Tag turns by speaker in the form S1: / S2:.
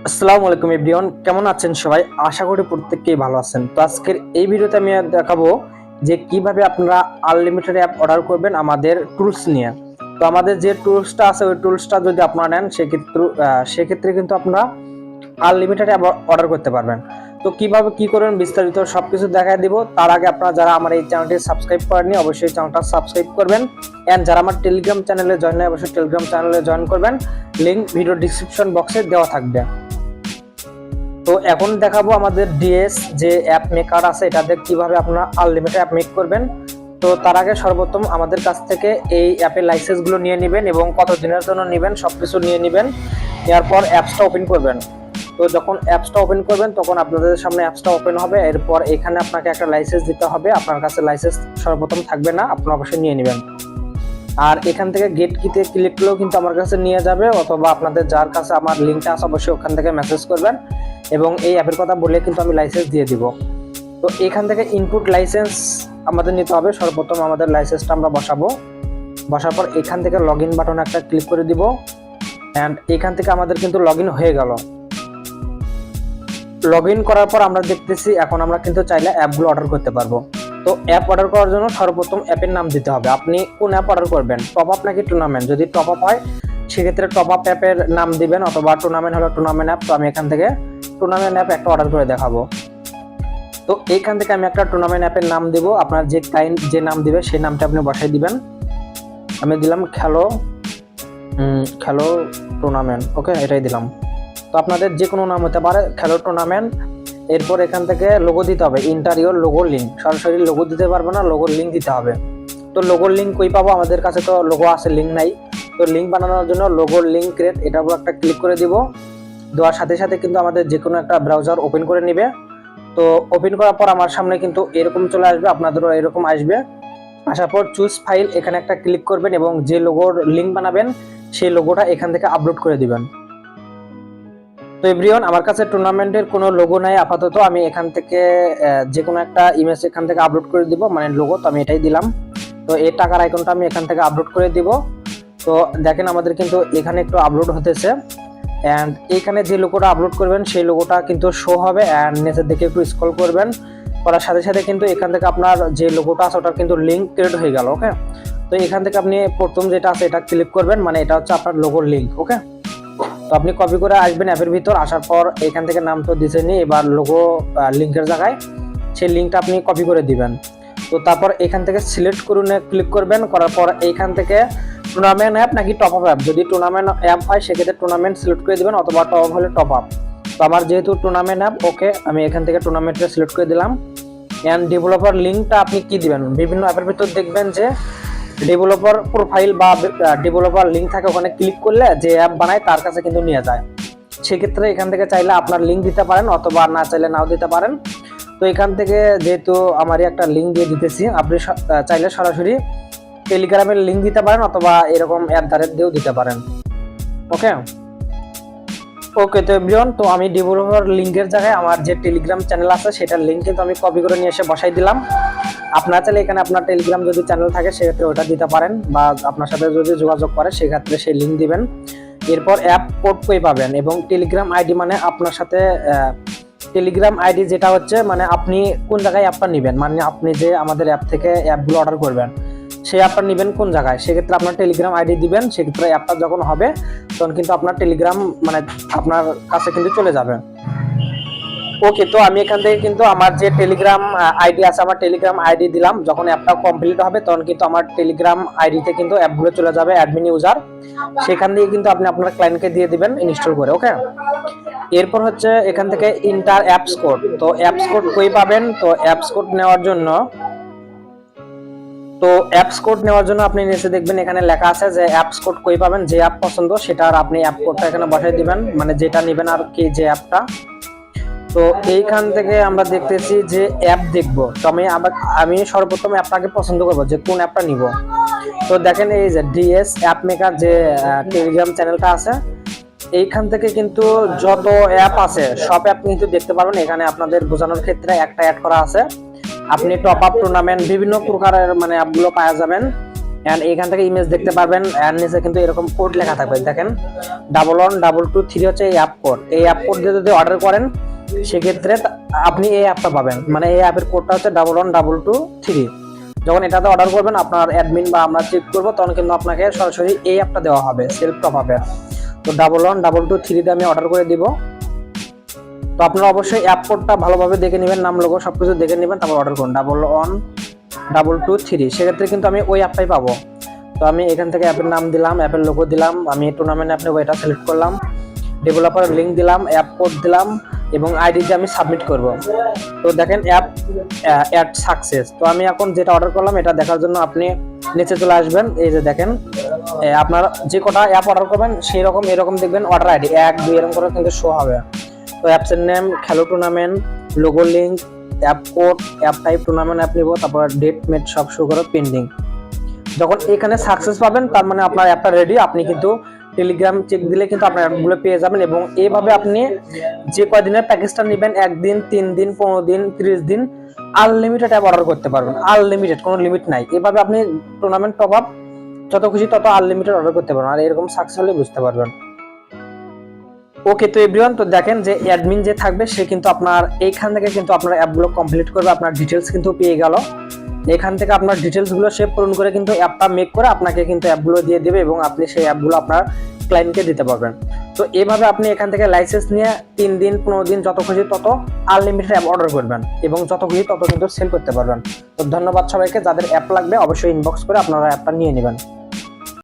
S1: আসসালামু আলাইকুম এভরিওয়ান, কেমন আছেন সবাই? আশা করি প্রত্যেককেই ভালো আছেন। তো আজকের এই ভিডিওতে আমি দেখাবো যে কিভাবে আপনারা আনলিমিটেড অ্যাপ অর্ডার করবেন আমাদের টুলস নিয়ে। তো আমাদের যে টুলসটা আছে ওই টুলসটা যদি আপনারা নেন সেক্ষেত্রে কিন্তু আপনারা আনলিমিটেড অ্যাপ অর্ডার করতে পারবেন। তো কিভাবে কি করবেন বিস্তারিত সবকিছু দেখায় দিব। তার আগে আপনারা যারা আমার এই চ্যানেলটি সাবস্ক্রাইব করেননি অবশ্যই চ্যানেলটা সাবস্ক্রাইব করবেন, এন্ড যারা আমার টেলিগ্রাম চ্যানেলে জয়েন হয় অবশ্যই টেলিগ্রাম চ্যানেলে জয়েন করবেন। লিংক ভিডিও ডিসক্রিপশন বক্সে দেওয়া থাকবে। তো এখন দেখাবো আমাদের ডিএস যে অ্যাপ মেকার আছে এটাতে কিভাবে আপনারা আনলিমিটেড অ্যাপ মেক করবেন। তো তার আগে সর্বপ্রথম আমাদের কাছ থেকে এই অ্যাপের লাইসেন্সগুলো নিয়ে নেবেন এবং কত দিনের জন্য নেবেন সবকিছু নিয়ে নেবেন। নেওয়ার পর অ্যাপসটা ওপেন করবেন। তো যখন অ্যাপসটা ওপেন করবেন তখন আপনাদের সামনে অ্যাপসটা ওপেন হবে। এরপর এখানে আপনাকে একটা লাইসেন্স দিতে হবে। আপনার কাছে লাইসেন্স সর্বপ্রথম থাকবে না, আপনারা অবশ্যই নিয়ে নেবেন। আর এখান থেকে গেট কিতে ক্লিক করলেও কিন্তু আমার কাছে নিয়ে যাবে, অথবা আপনাদের যার কাছে আমার লিঙ্কটা আছে অবশ্যই ওখান থেকে মেসেজ করবেন এবং এই অ্যাপের কথা বলে কিন্তু আমি লাইসেন্স দিয়ে দিব। তো এখান থেকে ইনপুট লাইসেন্স আমাদের নিতে হবে। সর্বপ্রথম আমাদের লাইসেন্সটা আমরা বসার পর এখান থেকে লগ ইন বাটনে একটা ক্লিক করে দিব, অ্যান্ড এখান থেকে আমাদের কিন্তু লগ ইন হয়ে গেল। লগ ইন করার পর আমরা দেখতেছি এখন আমরা কিন্তু চাইলে অ্যাপগুলো অর্ডার করতে পারবো। তো অ্যাপ অর্ডার করার জন্য সর্বপ্রথম অ্যাপের নাম দিতে হবে। আপনি কোন অ্যাপ অর্ডার করবেন, টপ আপ নাকি টুর্নামেন্ট? যদি টপ আপ হয় সেক্ষেত্রে টপ আপ অ্যাপের নাম দিবেন, অথবা টুর্নামেন্ট হলো টুর্নামেন্ট অ্যাপ। তো আমি এখান থেকে টুর্নামেন্ট অ্যাপ একটা অর্ডার করে দেখাবো। তো এইখান থেকে আমি একটা টুর্নামেন্ট অ্যাপের নাম দিব। আপনার যে ক্লায়েন্ট যে নাম দিবে সেই নামটা আপনি বসাই দিবেন। আমি দিলাম খেলো টুর্নামেন্ট, ওকে, এটাই দিলাম। তো আপনাদের যে কোনো নাম হতে পারে, খেলো টুর্নামেন্ট। এরপর এখান থেকে লোগো দিতে হবে, ইন্টারিয়র লোগো লিঙ্ক। সরাসরি লোগো দিতে পারবো না, লোগোর লিঙ্ক দিতে হবে। তো লোগোর লিঙ্ক কই পাবো? আমাদের কাছে তো লোগো আছে, লিঙ্ক নাই। তো লিঙ্ক বানানোর জন্য লোগোর লিঙ্ক ক্রিয়েট এটার উপর একটা ক্লিক করে দিব। দেওয়ার সাথে সাথে কিন্তু আমাদের যে কোনো একটা ব্রাউজার ওপেন করে নিবে। তো ওপেন করার পর আমার সামনে কিন্তু এরকম চলে আসবে, আপনাদেরও এরকম আসবে। আসার পর চুজ ফাইল এখানে একটা ক্লিক করবেন এবং যে লোগোর লিঙ্ক বানাবেন সেই লোগোটা এখান থেকে আপলোড করে দিবেন। তো এভরিওয়ান, আমার কাছে টুর্নামেন্টের কোনো লোগো নাই আপাতত। আমি এখান থেকে যে কোনো একটা ইমেজ এখান থেকে আপলোড করে দিব, মানে লোগো। তো আমি এটাই দিলাম। তো এই টাকার আইকনটা আমি এখান থেকে আপলোড করে দিব। তো দেখেন আমাদের কিন্তু এখানে একটু আপলোড হতেছে, অ্যান্ড এখানে যে লোগোটা আপলোড করবেন সেই লোগোটা কিন্তু শো হবে। অ্যান্ড নিচের দিকে একটু স্ক্রল করবেন, করার সাথে সাথে কিন্তু এখান থেকে আপনার যে লোগোটা আছে ওটার কিন্তু লিঙ্ক ক্রিয়েট হয়ে গেল, ওকে। তো এখান থেকে আপনি প্রথম যেটা আছে এটা ক্লিক করবেন, মানে এটা হচ্ছে আপনার লোগোর লিঙ্ক, ওকে। তো আপনি কপি করে আসবেন অ্যাপের ভিতর। আসার পর এখান থেকে নাম তো দিছেনই, এবার লোগো লিঙ্কের জায়গায় সেই লিঙ্কটা আপনি কপি করে দিবেন। তো তারপর এখান থেকে সিলেক্ট করুন ক্লিক করবেন। করার পর এইখান থেকে টুর্নামেন্ট অ্যাপ নাকি টপ আপ অ্যাপ, যদি টুর্নামেন্ট অ্যাপ হয় সেক্ষেত্রে টুর্নামেন্ট সিলেক্ট করে দিবেন, অথবা টপ আপ হলে টপ আপ। তো আমার যেহেতু টুর্নামেন্ট অ্যাপ, ওকে, আমি এখান থেকে টুর্নামেন্টটা সিলেক্ট করে দিলাম। অ্যান্ড ডেভেলপার লিঙ্কটা আপনি কি দিবেন, বিভিন্ন অ্যাপের ভিতর দেখবেন যে ডেভেলপার প্রোফাইল বা ডেভেলপার লিঙ্ক থাকে, ওখানে ক্লিক করলে যে অ্যাপ বানায় তার কাছে কিন্তু নিয়ে যায়। সেক্ষেত্রে এখান থেকে চাইলে আপনার লিঙ্ক দিতে পারেন, অথবা না চাইলে নাও দিতে পারেন। তো এখান থেকে যেহেতু আমারই একটা লিঙ্ক দিয়ে দিতেছি, আপনি চাইলে সরাসরি টেলিগ্রামের লিঙ্ক দিতে পারেন, অথবা এরকম অ্যাপ দ্বারা দিয়েও দিতে পারেন, ওকে। ওকে, তো এভরিওয়ান, তো আমি ডেভেলপার লিঙ্কের জায়গায় আমার যে টেলিগ্রাম চ্যানেল আছে সেটার লিঙ্ক কিন্তু আমি কপি করে নিয়ে এসে বসাই দিলাম। আপনার চাইলে এখানে আপনার টেলিগ্রাম যদি চ্যানেল থাকে সেক্ষেত্রে ওটা দিতে পারেন, বা আপনার সাথে যদি যোগাযোগ করে সেক্ষেত্রে সেই লিঙ্ক দিবেন। এরপর অ্যাপ কোড কই পাবেন, এবং টেলিগ্রাম আইডি মানে আপনার সাথে টেলিগ্রাম আইডি যেটা হচ্ছে মানে আপনি কোন জায়গায় অ্যাপটা নেবেন, মানে আপনি যে আমাদের অ্যাপ থেকে অ্যাপগুলো অর্ডার করবেন সেই অ্যাপটা নেবেন কোন জায়গায়, সেক্ষেত্রে আপনার টেলিগ্রাম আইডি দিবেন। সেক্ষেত্রে অ্যাপটা যখন হবে তখন কিন্তু আপনার টেলিগ্রাম মানে আপনার কাছে কিন্তু চলে যাবে, ওকে। তো আমি এখান থেকে কিন্তু আমার যে টেলিগ্রাম আইডি আছে আমার টেলিগ্রাম আইডি দিলাম। যখন অ্যাপটা কমপ্লিট হবে তখন কিন্তু আমার টেলিগ্রাম আইডিতে কিন্তু অ্যাপগুলো চলে যাবে, অ্যাডমিন ইউজার। সেখান দিয়ে কিন্তু আপনি আপনার ক্লায়েন্টকে দিয়ে দিবেন ইনস্টল করে, ওকে। এরপর হচ্ছে এখান থেকে ইন্টার অ্যাপস কোড। তো অ্যাপস কোড কই পাবেন? তো অ্যাপস কোড নেওয়ার জন্য আপনি নিচে দেখবেন এখানে লেখা আছে যে অ্যাপস কোড কই পাবেন। যে অ্যাপ পছন্দ সেটার আপনি অ্যাপ কোডটা এখানে বসাই দিবেন, মানে যেটা নেবেন আর কি, যে অ্যাপটা। তো এইখান থেকে আমরা দেখতেছি যে অ্যাপ দেখবো। তো আমি সর্বপ্রথম অ্যাপটাকে পছন্দ করবো যে কোন অ্যাপটা নিব। তো দেখেন এই যে ডিএস অ্যাপ মেকার যে টেলিগ্রাম চ্যানেলটা আছে, এইখান থেকে কিন্তু যত অ্যাপ আছে সব অ্যাপ কিন্তু দেখতে পারবেন। এখানে আপনাদের বোঝানোর ক্ষেত্রে একটা অ্যাড করা আছে, আপনি টপ আপ টুর্নামেন্ট বিভিন্ন প্রকারের মানে অ্যাপগুলো পাওয়া যাবেন। অ্যান্ড এখান থেকে ইমেজ দেখতে পারবেন, অ্যান্ড নিচে কিন্তু এরকম কোড লেখা থাকবে, দেখেন 112223 হচ্ছে এই অ্যাপ কোড। এই অ্যাপ কোড দিয়ে যদি অর্ডার করেন সেক্ষেত্রে আপনি এই অ্যাপটা পাবেন, মানে এই অ্যাপের কোডটা হচ্ছে 112223। যখন এটাতে অর্ডার করবেন আপনার অ্যাডমিন বা আমরা চেক করবো, তখন কিন্তু আপনাকে সরাসরি এই অ্যাপটা দেওয়া হবে সেলফ টপ আপের। তো 112223 আমি অর্ডার করে দিব। তো আপনারা অবশ্যই অ্যাপ কোডটা ভালোভাবে দেখে নেবেন, নাম লোগো সবকিছু দেখে নেবেন, তারপর অর্ডার করুন 112223। সেক্ষেত্রে কিন্তু আমি ওই অ্যাপটাই পাবো। তো আমি এখান থেকে অ্যাপের নাম দিলাম, অ্যাপের লোগো দিলাম, আমি টুর্নামেন্ট অ্যাপ নেবো এটা সিলেক্ট করলাম, ডেভেলপারের লিঙ্ক দিলাম, অ্যাপ কোড দিলাম এবং আইডি দিয়ে আমি সাবমিট করব। তো দেখেন অ্যাপ অ্যাড সাকসেস। তো আমি এখন যেটা অর্ডার করলাম এটা দেখার জন্য আপনি নিচে চলে আসবেন। এই যে দেখেন আপনার যে কটা অ্যাপ অর্ডার করবেন সেই রকম এরকম দেখবেন অর্ডার আইডি 1 2 এরকম করে কিন্তু শো হবে। তো অ্যাপসের নেম খেলো tournament, logo link, app code, app type tournament app নিব, তারপর ডেট মেট সব শো করে পেন্ডিং। যখন এখানে সাকসেস পাবেন তার মানে আপনার অ্যাপটা রেডি। আপনি কিন্তু টেলিগ্রাম চেক দিলে কিন্তু আপনার অ্যাপগুলো পেয়ে যাবেন এবং এইভাবে আপনি যে কয়দিনের প্যাকেজটা নেবেন 1 দিন 3 দিন 15 দিন 30 দিন আনলিমিটেড অ্যাপ অর্ডার করতে পারবেন। আনলিমিটেড, কোনো লিমিট নাই। এভাবে আপনি টুর্নামেন্ট টপ আপ যত খুশি তত আনলিমিটেড অর্ডার করতে পারবেন, আর এরকম সাকসেস হলে বুঝতে পারবেন। ওকে, তো এভরিওয়ান, তো দেখেন যে অ্যাডমিন যে থাকবে সে কিন্তু আপনার এইখান থেকে কিন্তু আপনার অ্যাপগুলো কমপ্লিট করবে, আপনার ডিটেলস কিন্তু পেয়ে গেল। এখান থেকে আপনার ডিটেলসগুলো সে পূরণ করে কিন্তু অ্যাপটা মেক করে আপনাকে কিন্তু অ্যাপগুলো দিয়ে দেবে এবং আপনি সেই অ্যাপগুলো আপনার ক্লায়েন্টকে দিতে পারবেন। তো এইভাবে আপনি এখান থেকে লাইসেন্স নিয়ে 3 দিন 15 দিন যত খুশি তত আনলিমিটেড অ্যাপ অর্ডার করবেন এবং যত খুশি তত কিন্তু সেল করতে পারবেন। তো ধন্যবাদ সবাইকে। যাদের অ্যাপ লাগবে অবশ্যই ইনবক্স করে আপনারা অ্যাপটা নিয়ে নেবেন।